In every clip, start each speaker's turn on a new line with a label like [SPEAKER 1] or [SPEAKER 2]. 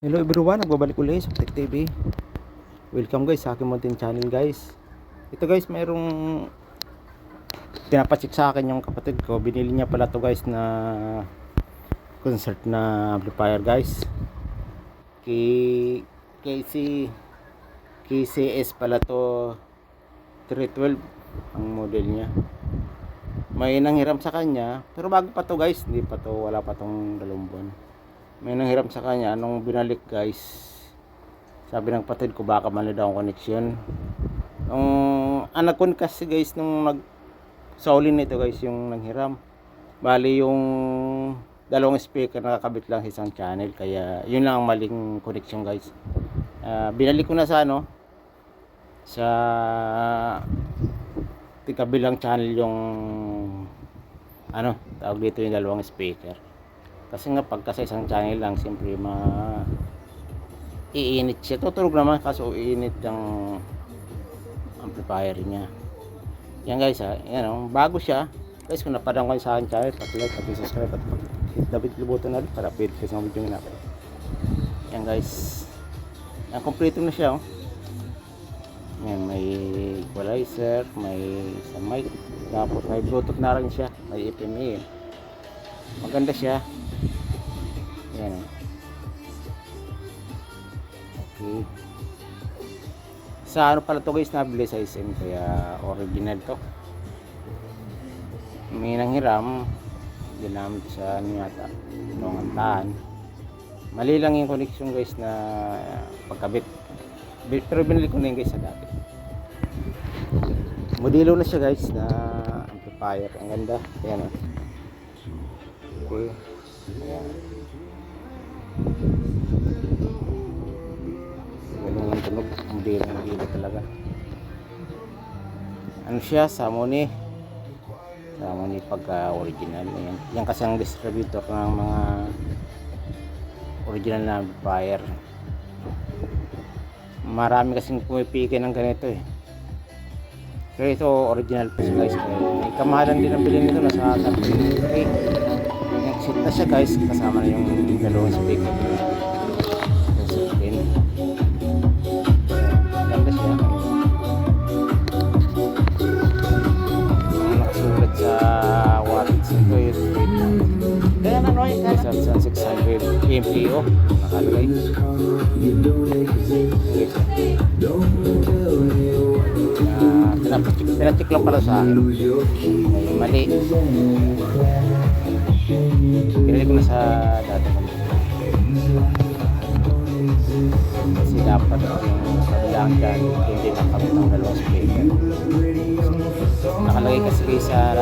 [SPEAKER 1] Hello everyone, nagbabalik ulit sa Tech TV. Welcome guys sa aking munting channel guys. Ito guys, mayroong pinapacheck sa akin yung kapatid ko. Binili niya pala to guys na concert na amplifier guys. KC KCS pala to 312 ang model niya. May nanghiram sa kanya, pero bago pa to guys, hindi pa to, wala pa tong 2 buwan. May nanghiram sa kanya nung binalik guys. Sabi ng kapatid ko baka mali daw ang connection. Anak ko kasi guys nung nag-saulin nito guys yung nanghiram. Bali yung 2 speaker nakakabit lang sa isang channel, kaya yun lang ang maling connection guys. Binalik ko na sa sa kabilang channel yung tawag dito yung 2 speaker. Kasi nga pagka sa isang channel lang, siyempre iinit siya. Tutulog naman kaso iinit yung amplifier niya. Yan guys yan bago siya. Guys, kung napadang kayo sa akin channel, pag-like, pag-subscribe, at hit the bell button na rin para update kayo sa mga video natin. Yan guys. Yan, kompleto na siya Yan, may equalizer, may sa mic, tapos may bluetooth na rin siya, may FME. Maganda siya. Yan. Okay. Sa pala to guys, nabili sa SM, kaya original to. May nanghiram, ginamit sa yata nungantahan. Mali lang yung connection guys na pagkabit. Pero binili ko na yun guys sa dati. Modelo na siya guys na amplifier. Ang ganda. Ayan Okay. Ayan. Ganun yung tunog. Modelo talaga. Ano siya? Samony pagka original. Ayan. Yan kasi ang distributor ng mga original na amplifier. Marami kasing pumipili ng ganito Pero ito original po siya guys. May kamahalan din ang bilhin nito, nasa 33. Yung set na siya guys, kasama na yung 2 speaker. Ganda siya. Nakasulat sa wattage nito yung 600 MPO nakalagay. Pinacheck lang pala sa akin. Ay, mali. Pinili ko na sa data ko. Kasi dapat yung kabilang dyan, hindi nakabit ng 2 speaker. Nakalagay kasi sa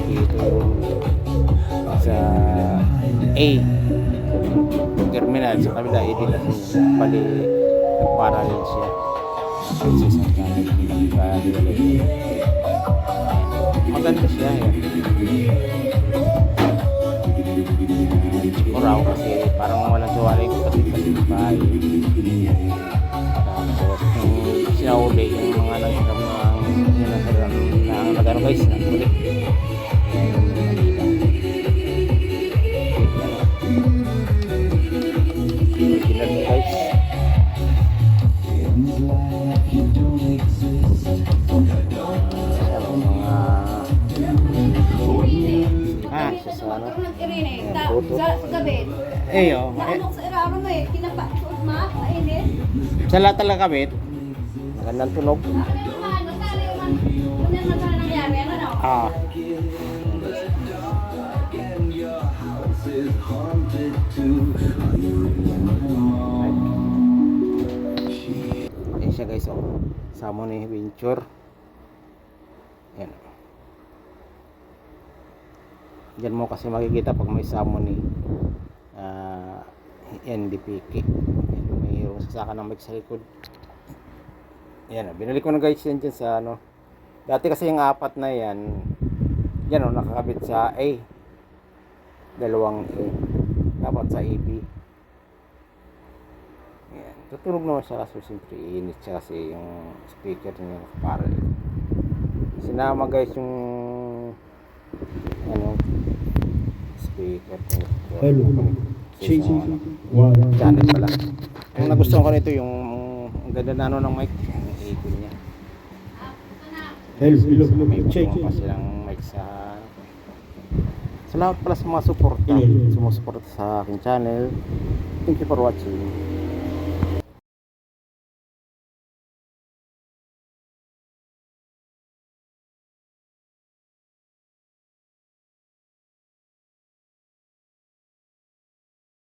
[SPEAKER 1] dito sa A terminal, sa kabila A din kasi pali parallel siya. Maganda siya siguro ako kasi parang walang tuwala yung kasi bahay. Tapos yung sinauli yung mga naghiram na nagano guys na ulit. Original guys. Sa lahat talaga kabit. Magandang tunog. Ayan siya guys Samony Venture. Yan. Diyan mo kasi makikita pag may Samony NDPK. Mayroong sasaka ng mic sa likod. Yan binalik ko na guys yan dyan sa dati kasi yung 4 na yan nakakabit sa A, 2 A, dapat sa AB. Yan, tutulog naman siya kasi siyempre init siya kasi yung speaker niya parallel. Sinama guys yung speaker. Hello. isang channel pala. Ang nagustuhan ko nito yung ang ganda na ano ng mic, ang ikon niya. May pa silang mic sa lahat pala sa mga suporta, sumusuporta sa aking channel. Thank you for watching.